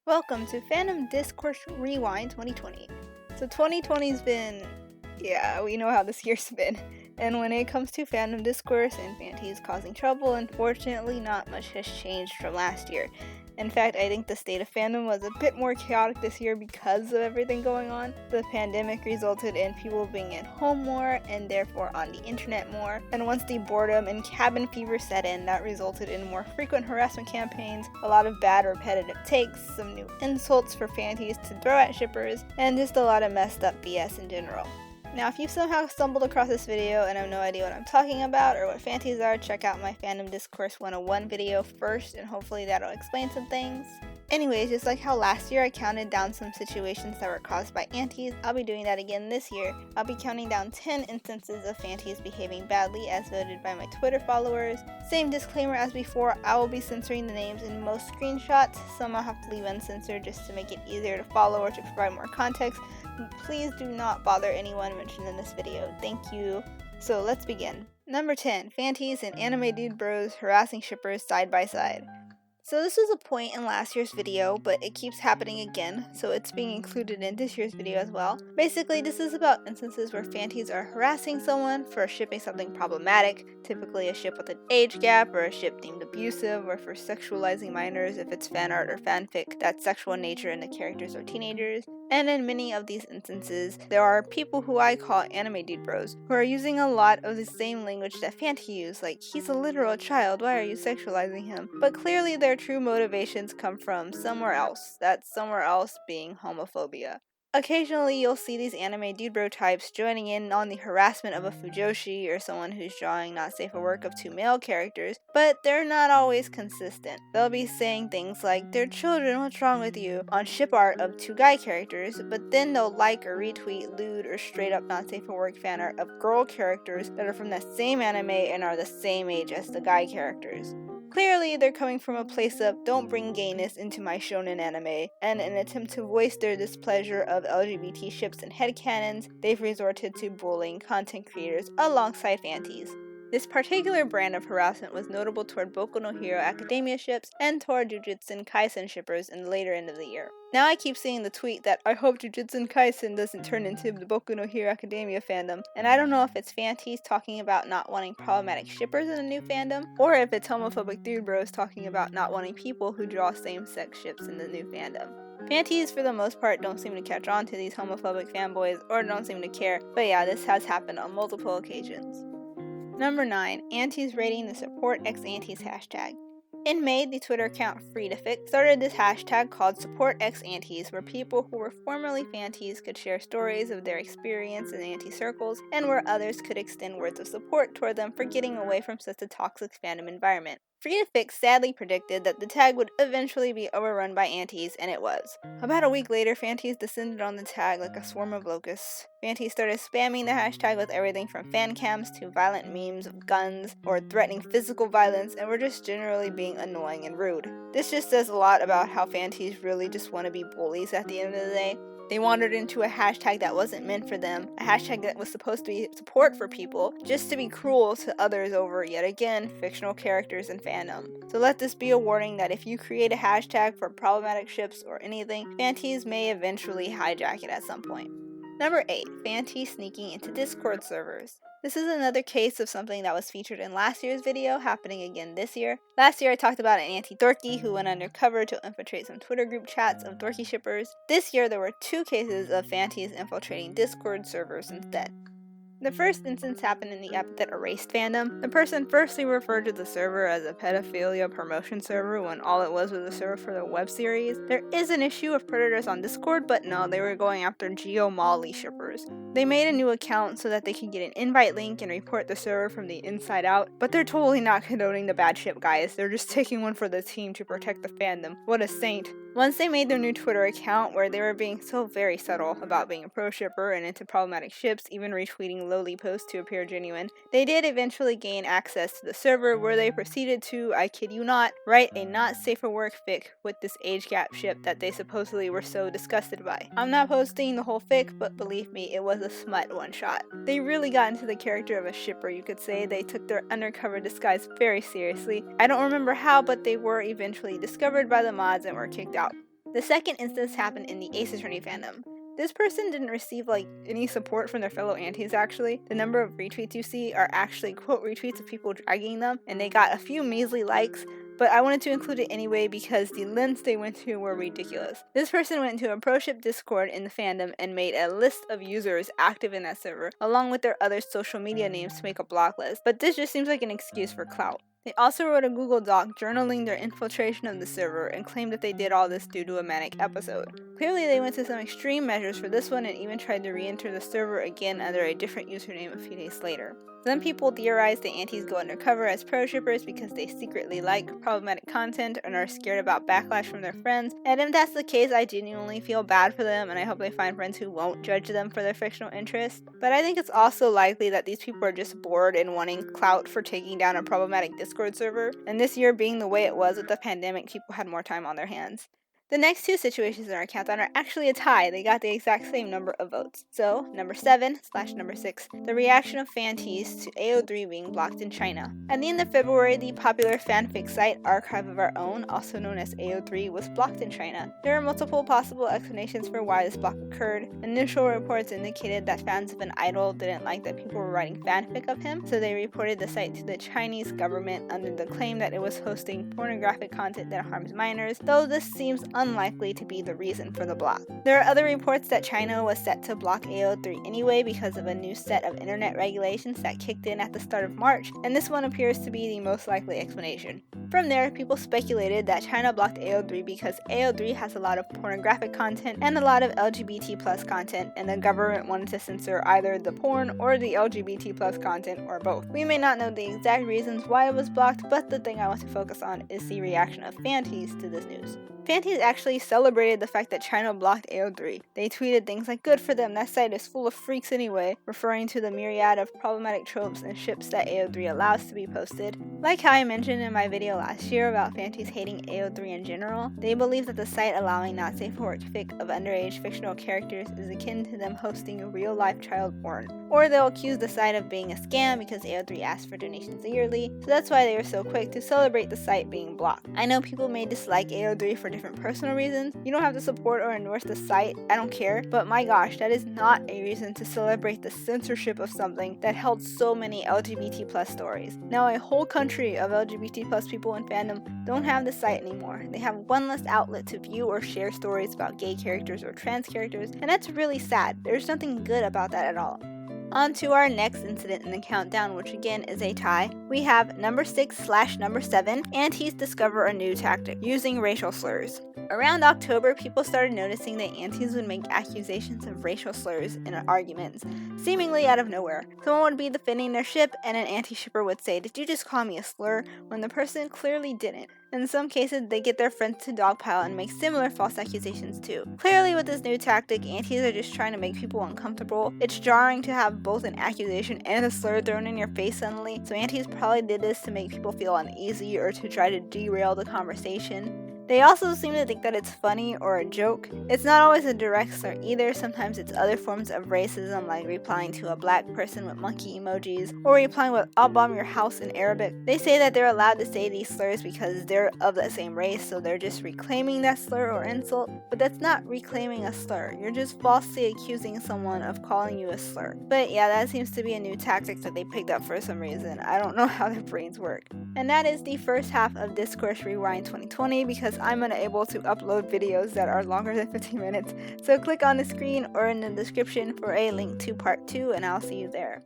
Welcome to Fandom Discourse Rewind 2020. So 2020's been, we know how this year's been. And when it comes to fandom discourse and fantis causing trouble, unfortunately not much has changed from last year. In fact, I think the state of fandom was a bit more chaotic this year because of everything going on. The pandemic resulted in people being at home more and therefore on the internet more. And once the boredom and cabin fever set in, that resulted in more frequent harassment campaigns, a lot of bad repetitive takes, some new insults for fantis to throw at shippers, and just a lot of messed up BS in general. Now, if you somehow stumbled across this video and have no idea what I'm talking about or what fantis are, check out my Fandom Discourse 101 video first, and hopefully that'll explain some things. Anyways, just like how last year I counted down some situations that were caused by antis, I'll be doing that again this year. I'll be counting down 10 instances of fantis behaving badly as voted by my Twitter followers. Same disclaimer as before, I will be censoring the names in most screenshots. Some I'll have to leave uncensored just to make it easier to follow or to provide more context. Please do not bother anyone mentioned in this video. Thank you. So let's begin. Number 10. Fantis and anime dude bros harassing shippers side by side. So this was a point in last year's video, but it keeps happening again, so it's being included in this year's video as well. Basically, this is about instances where fantis are harassing someone for shipping something problematic, typically a ship with an age gap, or a ship deemed abusive, or for sexualizing minors if it's fan art or fanfic that's sexual in nature and the characters are teenagers. And in many of these instances, there are people who I call anime dude bros, who are using a lot of the same language that fanti use, like, he's a literal child, why are you sexualizing him? But clearly their true motivations come from somewhere else, that somewhere else being homophobia. Occasionally, you'll see these anime dude bro types joining in on the harassment of a fujoshi or someone who's drawing not safe for work of two male characters, but they're not always consistent. They'll be saying things like, "They're children, what's wrong with you?" on ship art of two guy characters, but then they'll like or retweet lewd or straight up not safe for work fan art of girl characters that are from the same anime and are the same age as the guy characters. Clearly, they're coming from a place of don't bring gayness into my shonen anime, and in an attempt to voice their displeasure of LGBT ships and headcanons, they've resorted to bullying content creators alongside fantis. This particular brand of harassment was notable toward Boku no Hero Academia ships and toward Jujutsu Kaisen shippers in the later end of the year. Now I keep seeing the tweet that I hope Jujutsu Kaisen doesn't turn into the Boku no Hero Academia fandom, and I don't know if it's fantis talking about not wanting problematic shippers in a new fandom, or if it's homophobic dude bros talking about not wanting people who draw same-sex ships in the new fandom. Fantis, for the most part, don't seem to catch on to these homophobic fanboys, or don't seem to care, but yeah, this has happened on multiple occasions. Number 9. Antis rating the Support X Antis hashtag. In May, the Twitter account FreeToFix started this hashtag called Support X Antis, where people who were formerly fantis could share stories of their experience in anti circles, and where others could extend words of support toward them for getting away from such a toxic fandom environment. FreeToFix sadly predicted that the tag would eventually be overrun by antis, and it was. About a week later, fantis descended on the tag like a swarm of locusts. Fantis started spamming the hashtag with everything from fan cams to violent memes of guns or threatening physical violence, and were just generally being annoying and rude. This just says a lot about how fantis really just want to be bullies at the end of the day. They wandered into a hashtag that wasn't meant for them, a hashtag that was supposed to be support for people, just to be cruel to others over, yet again, fictional characters and fandom. So let this be a warning that if you create a hashtag for problematic ships or anything, fantis may eventually hijack it at some point. Number 8. Fantis sneaking into Discord servers. This is another case of something that was featured in last year's video, happening again this year. Last year I talked about an anti-dorky who went undercover to infiltrate some Twitter group chats of dorky shippers. This year there were 2 cases of fantis infiltrating Discord servers instead. The first instance happened in the epithet Erased fandom. The person firstly referred to the server as a pedophilia promotion server when all it was a server for the web series. There is an issue of predators on Discord, but no, they were going after Geo-Molly shippers. They made a new account so that they could get an invite link and report the server from the inside out, but they're totally not condoning the bad ship, guys. They're just taking one for the team to protect the fandom. What a saint. Once they made their new Twitter account, where they were being so very subtle about being a pro shipper and into problematic ships, even retweeting lowly posts to appear genuine, they did eventually gain access to the server, where they proceeded to, I kid you not, write a not safe for work fic with this age gap ship that they supposedly were so disgusted by. I'm not posting the whole fic, but believe me, it was a smut one shot. They really got into the character of a shipper, you could say. They took their undercover disguise very seriously. I don't remember how, but they were eventually discovered by the mods and were kicked out. The second instance happened in the Ace Attorney fandom. This person didn't receive any support from their fellow antis actually. The number of retweets you see are actually quote retweets of people dragging them, and they got a few measly likes, but I wanted to include it anyway because the lengths they went to were ridiculous. This person went into a pro ship Discord in the fandom and made a list of users active in that server, along with their other social media names to make a block list, but this just seems like an excuse for clout. They also wrote a Google Doc journaling their infiltration of the server and claimed that they did all this due to a manic episode. Clearly they went to some extreme measures for this one and even tried to re-enter the server again under a different username a few days later. Some people theorize the antis go undercover as pro shippers because they secretly like problematic content and are scared about backlash from their friends, and if that's the case, I genuinely feel bad for them and I hope they find friends who won't judge them for their fictional interests. But I think it's also likely that these people are just bored and wanting clout for taking down a problematic Discord server, and this year being the way it was with the pandemic, people had more time on their hands. The next two situations in our countdown are actually a tie. They got the exact same number of votes. So, number 7/number 6, the reaction of fantis to AO3 being blocked in China. At the end of February, the popular fanfic site Archive of Our Own, also known as AO3, was blocked in China. There are multiple possible explanations for why this block occurred. Initial reports indicated that fans of an idol didn't like that people were writing fanfic of him, so they reported the site to the Chinese government under the claim that it was hosting pornographic content that harms minors, though this seems unlikely to be the reason for the block. There are other reports that China was set to block AO3 anyway because of a new set of internet regulations that kicked in at the start of March, and this one appears to be the most likely explanation. From there, people speculated that China blocked AO3 because AO3 has a lot of pornographic content and a lot of LGBT+ content, and the government wanted to censor either the porn or the LGBT+ content, or both. We may not know the exact reasons why it was blocked, but the thing I want to focus on is the reaction of fantis to this news. Fantis actually celebrated the fact that China blocked AO3. They tweeted things like, "Good for them, that site is full of freaks anyway," referring to the myriad of problematic tropes and ships that AO3 allows to be posted. Like how I mentioned in my video last year about fantis hating AO3 in general, they believe that the site allowing not safe for work fic of underage fictional characters is akin to them hosting real-life child porn. Or they'll accuse the site of being a scam because AO3 asks for donations yearly, so that's why they were so quick to celebrate the site being blocked. I know people may dislike AO3 for different personal reasons. You don't have to support or endorse the site, I don't care, but my gosh, that is not a reason to celebrate the censorship of something that held so many LGBT+ stories. Now a whole country of LGBT+ people in fandom don't have the site anymore. They have one less outlet to view or share stories about gay characters or trans characters, and that's really sad. There's nothing good about that at all. On to our next incident in the countdown, which again is a tie. We have number 6/number 7, antis discover a new tactic, using racial slurs. Around October, people started noticing that antis would make accusations of racial slurs in arguments, seemingly out of nowhere. Someone would be defending their ship, and an anti-shipper would say, "Did you just call me a slur?" when the person clearly didn't. In some cases, they get their friends to dogpile and make similar false accusations too. Clearly, with this new tactic, antis are just trying to make people uncomfortable. It's jarring to have both an accusation and a slur thrown in your face suddenly, so antis probably did this to make people feel uneasy or to try to derail the conversation. They also seem to think that it's funny or a joke. It's not always a direct slur either. Sometimes it's other forms of racism, like replying to a black person with monkey emojis, or replying with "I'll bomb your house" in Arabic. They say that they're allowed to say these slurs because they're of the same race, so they're just reclaiming that slur or insult, but that's not reclaiming a slur. You're just falsely accusing someone of calling you a slur. But yeah, that seems to be a new tactic that they picked up for some reason. I don't know how their brains work. And that is the first half of Discourse Rewind 2020, because I'm unable to upload videos that are longer than 15 minutes. So click on the screen or in the description for a link to part 2, and I'll see you there.